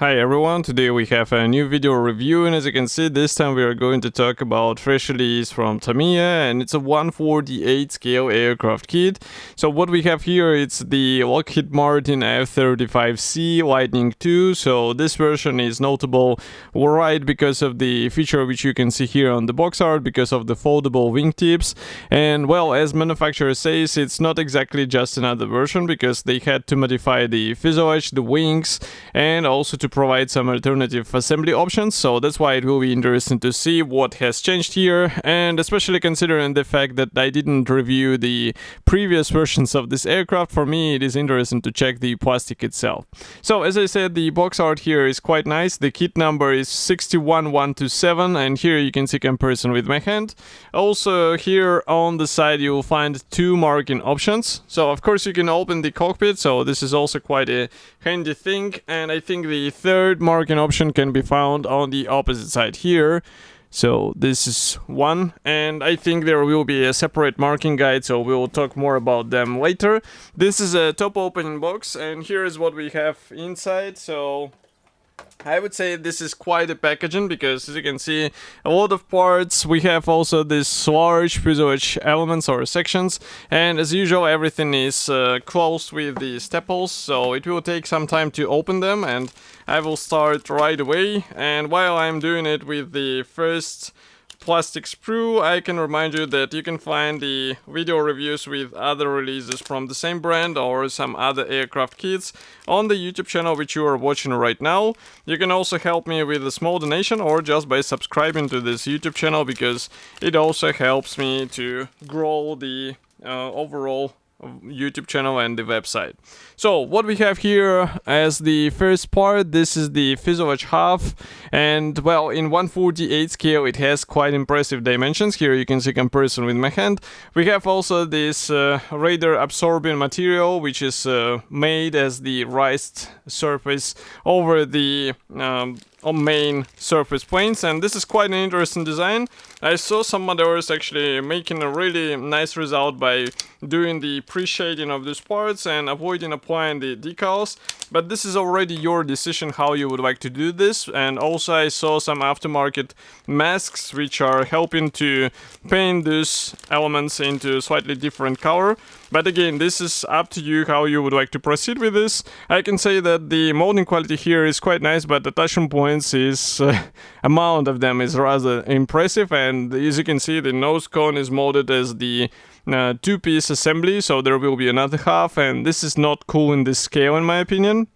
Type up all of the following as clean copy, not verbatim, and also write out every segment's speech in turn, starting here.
Hi everyone, today we have a new video review, and as you can see, this time we are going to talk about fresh release from Tamiya, and it's a 1/48 scale aircraft kit. So what we have here, it's the Lockheed Martin F-35C Lightning II. So this version is notable right because of the feature which you can see here on the box art, because of the foldable wingtips. And well, as manufacturer says, it's not exactly just another version, because they had to modify the fuselage, the wings, and also to provide some alternative assembly options. So that's why it will be interesting to see what has changed here, and especially considering the fact that I didn't review the previous versions of this aircraft. For me, it is interesting to check the plastic itself. So as I said, the box art here is quite nice. The kit number is 61127, and here you can see comparison with my hand. Also here on the side you will find two marking options. So of course you can open the cockpit, so this is also quite a handy thing, and I think the third marking option can be found on the opposite side here. So this is one, and I think there will be a separate marking guide, so we will talk more about them later. This is a top opening box, and here is what we have inside. So I would say this is quite a packaging, because as you can see, a lot of parts. We have also this large fuselage elements or sections, and as usual everything is closed with the staples, so it will take some time to open them, and I will start right away. And while I'm doing it with the first plastic sprue, I can remind you that you can find the video reviews with other releases from the same brand or some other aircraft kits on the YouTube channel which you are watching right now. You can also help me with a small donation or just by subscribing to this YouTube channel, because it also helps me to grow the overall YouTube channel and the website. So what we have here as the first part, this is the fuselage half, and well, in 1/48 scale it has quite impressive dimensions. Here you can see comparison with my hand. We have also this radar absorbing material, which is made as the raised surface over the main surface planes, and this is quite an interesting design. I saw some modelers actually making a really nice result by doing the pre-shading of these parts and avoiding applying the decals, but this is already your decision how you would like to do this. And also I saw some aftermarket masks which are helping to paint these elements into slightly different color, but again, this is up to you how you would like to proceed with this. I can say that the molding quality here is quite nice, but attachment points is amount of them is rather impressive, and as you can see, the nose cone is molded as the two-piece assembly, so there will be another half, and this is not cool in this scale in my opinion.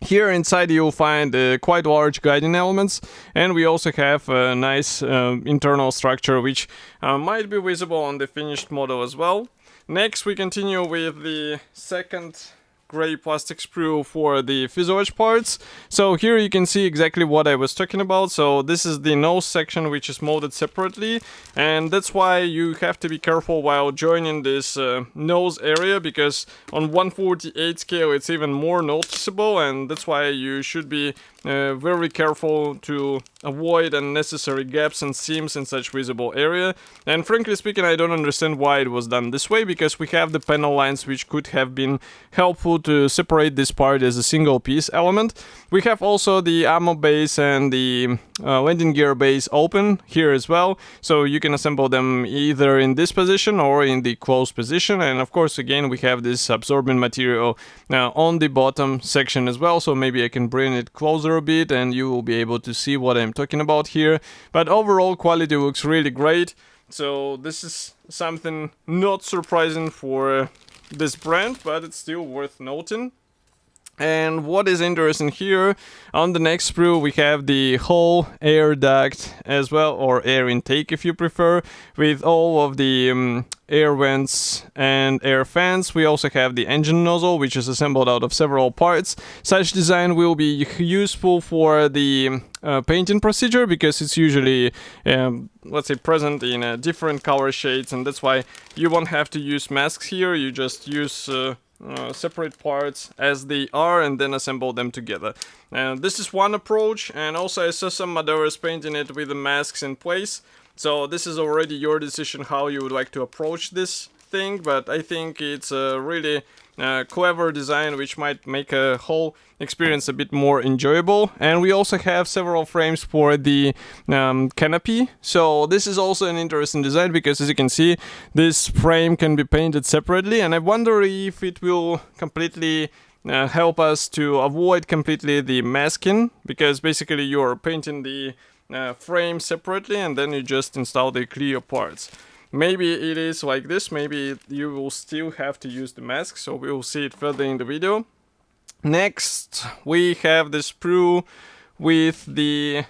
Here inside you'll find quite large guiding elements, and we also have a nice internal structure which might be visible on the finished model as well. Next we continue with the second gray plastic sprue for the fuselage parts. So here you can see exactly what I was talking about. So this is the nose section which is molded separately, and that's why you have to be careful while joining this nose area, because on 1/48 scale it's even more noticeable, and that's why you should be very careful to avoid unnecessary gaps and seams in such visible area. And frankly speaking, I don't understand why it was done this way, because we have the panel lines which could have been helpful to separate this part as a single piece element. We have also the ammo base and the landing gear base open here as well, so you can assemble them either in this position or in the closed position. And of course again we have this absorbent material on the bottom section as well, so maybe I can bring it closer a bit and you will be able to see what I'm talking about here. But overall quality looks really great, so this is something not surprising for this brand, but it's still worth noting. And what is interesting here, on the next sprue we have the whole air duct as well, or air intake if you prefer, with all of the air vents and air fans. We also have the engine nozzle, which is assembled out of several parts. Such design will be useful for the painting procedure, because it's usually let's say present in different color shades, and that's why you won't have to use masks here. You just use separate parts as they are and then assemble them together. And this is one approach, and also I saw some modelers painting it with the masks in place. So this is already your decision how you would like to approach this thing, but I think it's a really clever design which might make a whole experience a bit more enjoyable. And we also have several frames for the canopy. So this is also an interesting design because, as you can see, this frame can be painted separately, and I wonder if it will completely help us to avoid completely the masking, because basically you're painting the frame separately and then you just install the clear parts. Maybe it is like this, maybe you will still have to use the mask, so we will see it further in the video. Next, we have the sprue with the,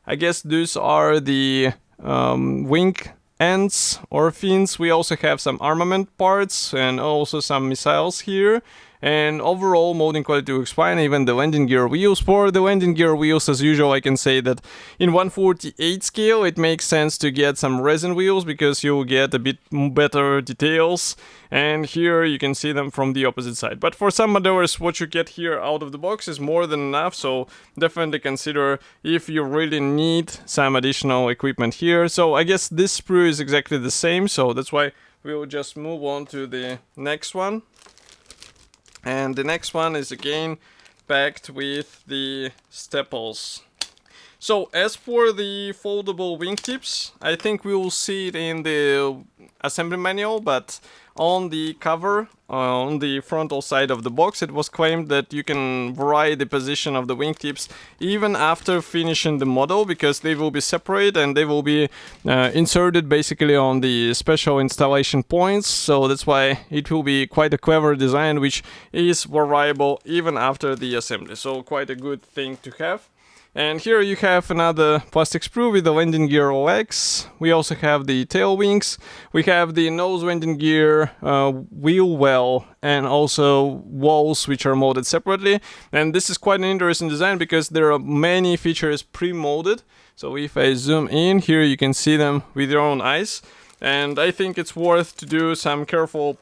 I guess these are the wing ends or fins. We also have some armament parts and also some missiles here. And overall molding quality looks fine, even the landing gear wheels. For the landing gear wheels, as usual, I can say that in 1/48 scale it makes sense to get some resin wheels because you'll get a bit better details. And here you can see them from the opposite side. But for some modelers, what you get here out of the box is more than enough, so definitely consider if you really need some additional equipment here. So I guess this sprue is exactly the same, so that's why we'll just move on to the next one. And the next one is again packed with the staples. So as for the foldable wingtips, I think we will see it in the assembly manual, but on the cover, on the frontal side of the box, it was claimed that you can vary the position of the wingtips even after finishing the model, because they will be separate and they will be inserted basically on the special installation points. So that's why it will be quite a clever design, which is variable even after the assembly. So quite a good thing to have. And here you have another plastic sprue with the landing gear legs. We also have the tail wings. We have the nose landing gear wheel well, and also walls which are molded separately. And this is quite an interesting design because there are many features pre-molded. So if I zoom in here, you can see them with your own eyes. And I think it's worth to do some careful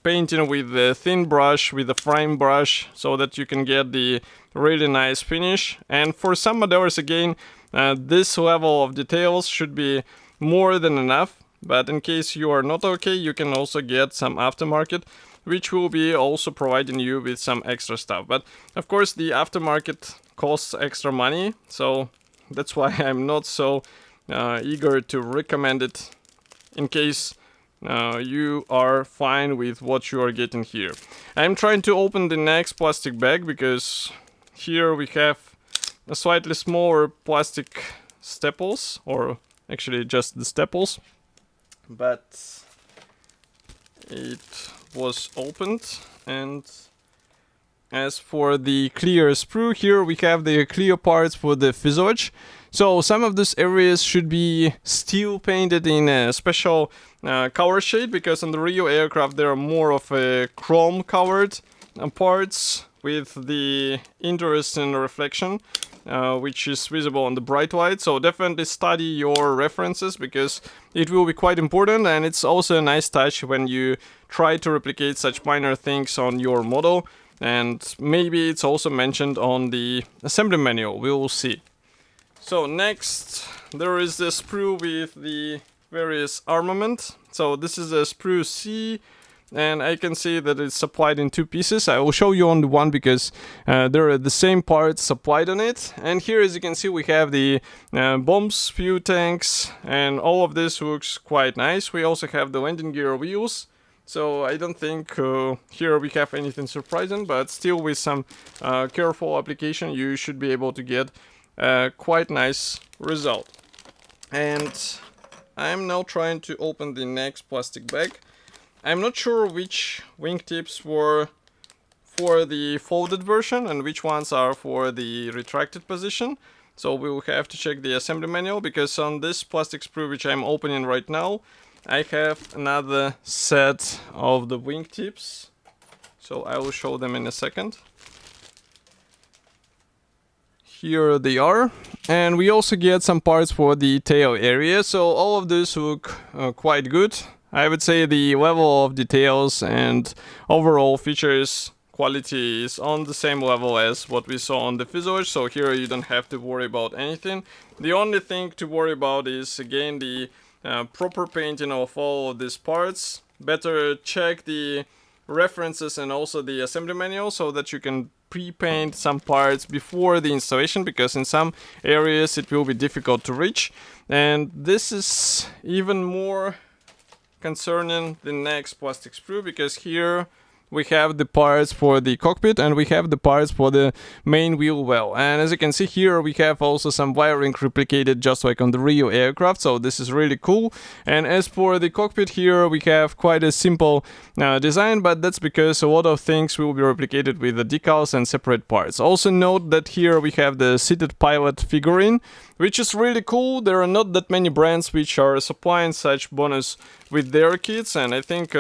painting with the thin brush, with the frame brush, so that you can get the really nice finish. And for some modelers, again, this level of details should be more than enough. But in case you are not okay, you can also get some aftermarket, which will be also providing you with some extra stuff. But of course, the aftermarket costs extra money, so that's why I'm not so eager to recommend it in case you are fine with what you are getting here. I'm trying to open the next plastic bag because here we have a slightly smaller plastic staples, or actually just the staples, but it was opened. And as for the clear sprue, here we have the clear parts for the fuselage. So some of these areas should be steel painted in a special color shade, because on the real aircraft there are more of a chrome colored parts with the interesting reflection, which is visible on the bright light. So definitely study your references because it will be quite important, and it's also a nice touch when you try to replicate such minor things on your model. And maybe it's also mentioned on the assembly manual, we will see. So next, there is the sprue with the various armament. So this is a sprue C, and I can see that it's supplied in two pieces. I will show you on the one because there are the same parts supplied on it. And here, as you can see, we have the bombs, fuel tanks, and all of this looks quite nice. We also have the landing gear wheels. So I don't think here we have anything surprising, but still with some careful application, you should be able to get quite nice result. And I'm now trying to open the next plastic bag. I'm not sure which wingtips were for the folded version and which ones are for the retracted position. So we will have to check the assembly manual, because on this plastic sprue which I'm opening right now, I have another set of the wingtips. So I will show them in a second. Here they are, and we also get some parts for the tail area, so all of this look quite good. I would say the level of details and overall features quality is on the same level as what we saw on the fuselage, so here you don't have to worry about anything. The only thing to worry about is again the proper painting of all of these parts. better check the references and also the assembly manual so that you can pre-paint some parts before the installation, because in some areas it will be difficult to reach. And this is even more concerning the next plastic sprue, because here we have the parts for the cockpit and we have the parts for the main wheel well. And as you can see here, we have also some wiring replicated just like on the real aircraft, so this is really cool. And as for the cockpit here, we have quite a simple design, but that's because a lot of things will be replicated with the decals and separate parts. Also note that here we have the seated pilot figurine, which is really cool. There are not that many brands which are supplying such bonus with their kits, and I think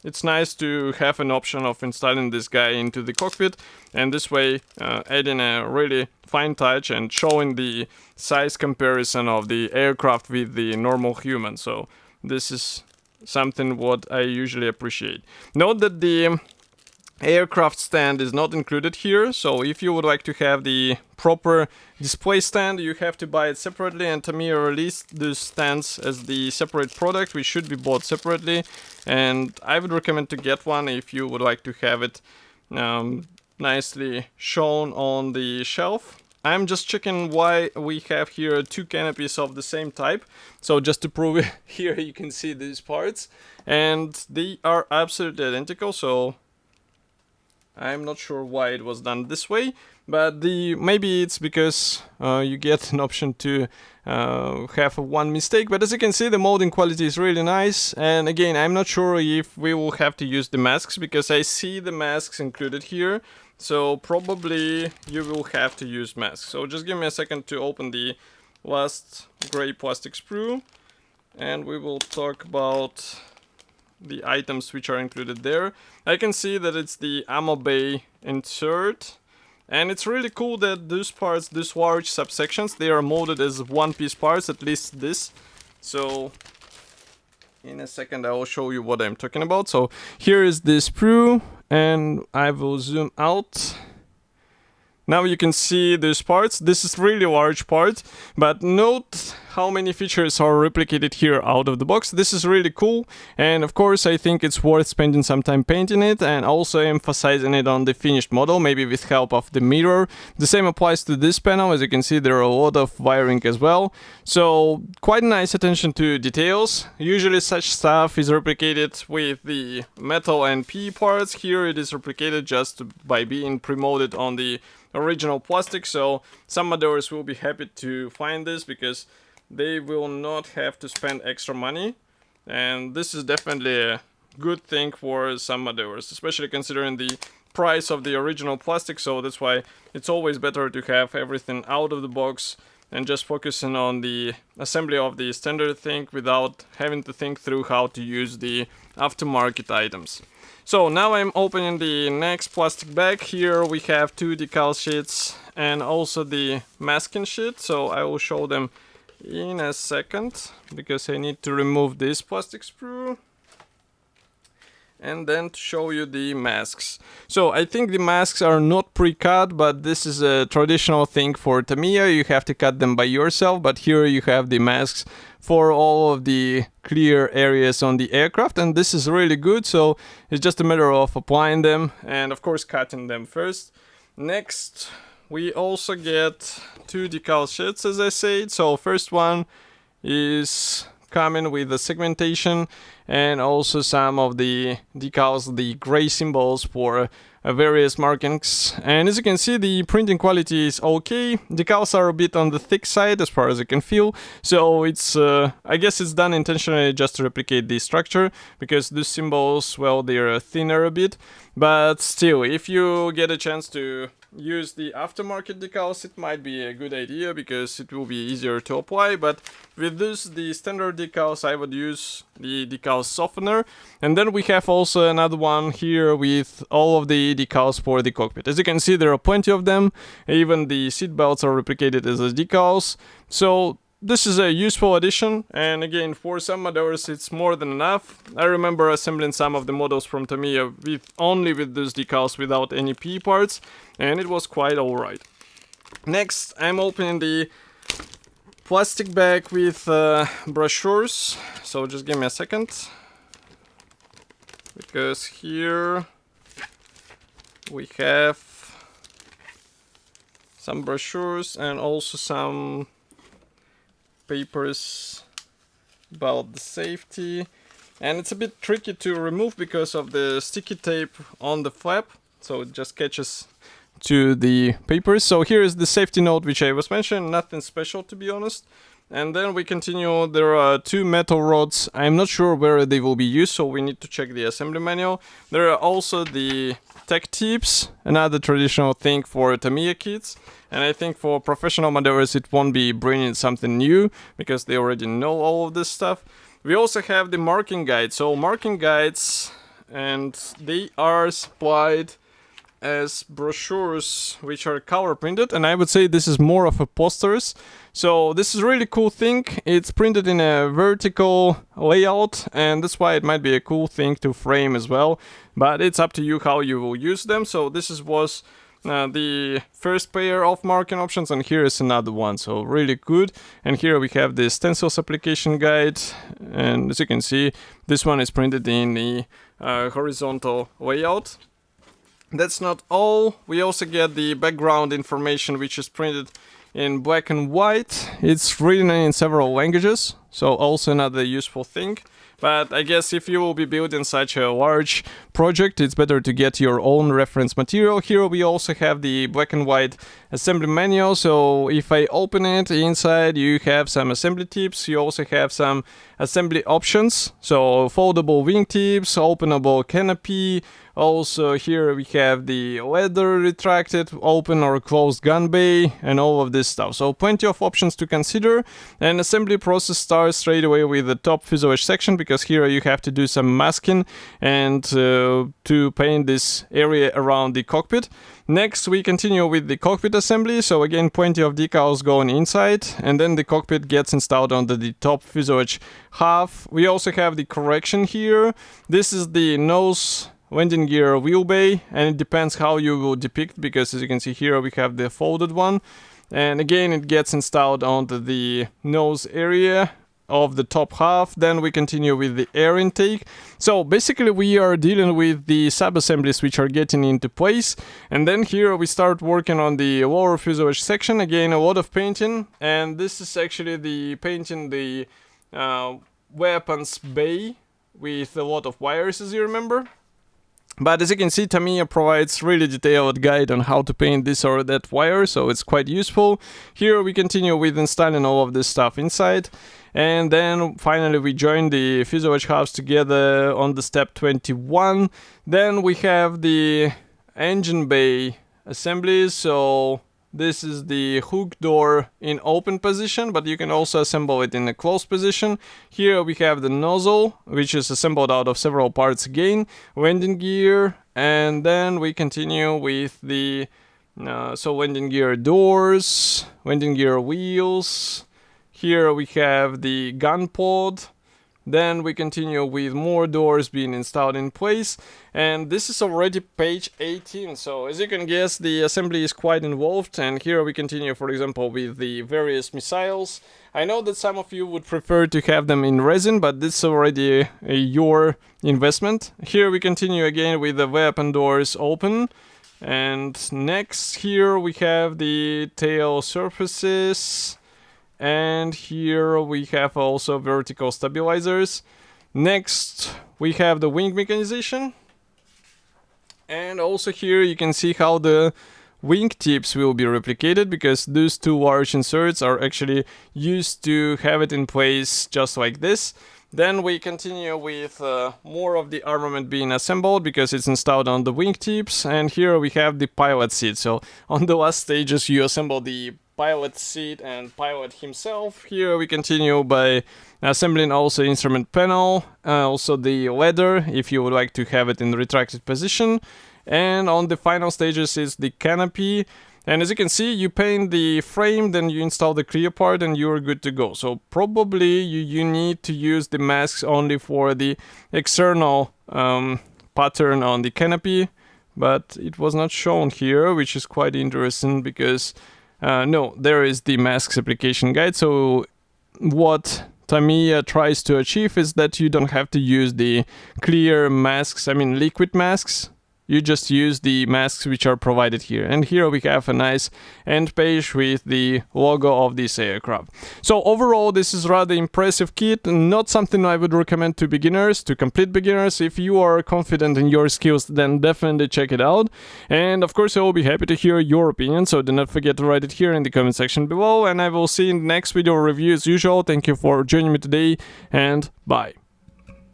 it's nice to have an option of installing this guy into the cockpit, and this way adding a really fine touch and showing the size comparison of the aircraft with the normal human. So this is something what I usually appreciate. Note that the aircraft stand is not included here, so if you would like to have the proper display stand, you have to buy it separately, and Tamiya released these stands as the separate product, which should be bought separately, and I would recommend to get one if you would like to have it nicely shown on the shelf. I'm just checking why we have here two canopies of the same type. So just to prove it, here you can see these parts, and they are absolutely identical, so I'm not sure why it was done this way, but maybe it's because you get an option to have one mistake. But as you can see, the molding quality is really nice. And again, I'm not sure if we will have to use the masks, because I see the masks included here. So probably you will have to use masks. So just give me a second to open the last gray plastic sprue, and we will talk about the items which are included there. I can see that it's the ammo bay insert, and it's really cool that these parts, these large subsections, they are molded as one-piece parts, at least this. So in a second I will show you what I'm talking about. So here is the sprue, and I will zoom out. Now you can see these parts. This is really large part, but note how many features are replicated here out of the box. This is really cool, and of course I think it's worth spending some time painting it and also emphasizing it on the finished model, maybe with help of the mirror. The same applies to this panel. As you can see, there are a lot of wiring as well, so quite nice attention to details. Usually such stuff is replicated with the metal and PE parts. Here it is replicated just by being pre-molded on the original plastic, so some modders will be happy to find this because they will not have to spend extra money, and this is definitely a good thing for some modders, especially considering the price of the original plastic. So that's why it's always better to have everything out of the box and just focusing on the assembly of the standard thing without having to think through how to use the aftermarket items. So now I'm opening the next plastic bag. Here we have two decal sheets and also the masking sheet. So I will show them in a second, because I need to remove this plastic sprue and then to show you the masks. So I think the masks are not pre-cut, but this is a traditional thing for Tamiya. You have to cut them by yourself, but here you have the masks for all of the clear areas on the aircraft, and this is really good. So it's just a matter of applying them and of course cutting them first. Next we also get two decal sheets, as I said. So first one is coming with the segmentation and also some of the decals, the gray symbols for various markings. And as you can see, the printing quality is okay. Decals are a bit on the thick side as far as I can feel, so it's I guess it's done intentionally just to replicate the structure, because these symbols, well, they're thinner a bit. But still, if you get a chance to use the aftermarket decals, it might be a good idea because it will be easier to apply. But with this, the standard decals, I would use the decal softener. And then we have also another one here with all of the decals for the cockpit. As you can see, there are plenty of them. Even the seat belts are replicated as decals. So this is a useful addition, and again, for some modders it's more than enough. I remember assembling some of the models from Tamiya only with these decals without any P parts, and it was quite alright. Next, I'm opening the plastic bag with brochures, so just give me a second. because here we have some brochures and also some papers about the safety, and it's a bit tricky to remove because of the sticky tape on the flap, so it just catches to the papers. So here is the safety note which I was mentioning, nothing special to be honest. And then we continue. There are 2 metal rods. I'm not sure where they will be used, so we need to check the assembly manual. There are also the tech tips, another traditional thing for Tamiya kits. And I think for professional modelers it won't be bringing something new, because they already know all of this stuff. We also have the marking guide. So marking guides, and they are supplied as brochures which are color printed, and I would say this is more of a posters. So this is a really cool thing. It's printed in a vertical layout, and that's why it might be a cool thing to frame as well, but it's up to you how you will use them. So this was the first pair of marking options, and here is another one, so really good. And here we have the stencils application guide, and as you can see, this one is printed in the horizontal layout. That's not all. We also get the background information, which is printed in black and white. It's written in several languages, so also another useful thing. But I guess if you will be building such a large project, it's better to get your own reference material. Here we also have the black and white assembly manual. So if I open it, inside you have some assembly tips. You also have some assembly options. So foldable wingtips, openable canopy. Also here we have the leather retracted, open or closed gun bay, and all of this stuff. So plenty of options to consider. And assembly process starts straight away with the top fuselage section, because here you have to do some masking and to paint this area around the cockpit. Next we continue with the cockpit assembly. So again, plenty of decals going inside, and then the cockpit gets installed onto the top fuselage half. We also have the correction here. This is the nose landing gear wheel bay, and it depends how you will depict, because as you can see here we have the folded one, and again it gets installed onto the nose area of the top half. Then we continue with the air intake. So basically we are dealing with the sub-assemblies which are getting into place, and then here we start working on the lower fuselage section. Again, a lot of painting, and this is actually the painting the weapons bay with a lot of wires, as you remember. But as you can see, Tamiya provides really detailed guide on how to paint this or that wire, so it's quite useful. Here we continue with installing all of this stuff inside, and then finally we join the fuselage halves together on the step 21. Then we have the engine bay assemblies. So this is the hook door in open position, but you can also assemble it in a closed position. Here we have the nozzle, which is assembled out of several parts again, landing gear, and then we continue with the landing gear doors, landing gear wheels. Here we have the gun pod. Then we continue with more doors being installed in place, and this is already page 18. So as you can guess, the assembly is quite involved, and here we continue, for example, with the various missiles. I know that some of you would prefer to have them in resin, but this is already your investment. Here we continue again with the weapon doors open, and next here we have the tail surfaces. And here we have also vertical stabilizers. Next we have the wing mechanization. And also here you can see how the wing tips will be replicated, because those two large inserts are actually used to have it in place just like this. Then we continue with more of the armament being assembled, because it's installed on the wing tips. And here we have the pilot seat. So on the last stages you assemble the pilot seat and pilot himself. Here we continue by assembling also instrument panel, also the ladder if you would like to have it in the retracted position. And on the final stages is the canopy. And as you can see, you paint the frame, then you install the clear part, and you're good to go. So probably you need to use the masks only for the external pattern on the canopy, but it was not shown here, which is quite interesting, because no, there is the masks application guide. So what Tamiya tries to achieve is that you don't have to use the clear masks, I mean liquid masks. You just use the masks which are provided here. And here we have a nice end page with the logo of this aircraft. So overall, this is rather impressive kit. Not something I would recommend to beginners, to complete beginners. If you are confident in your skills, then definitely check it out. And of course, I will be happy to hear your opinion. So do not forget to write it here in the comment section below. And I will see you in the next video review as usual. Thank you for joining me today, and bye.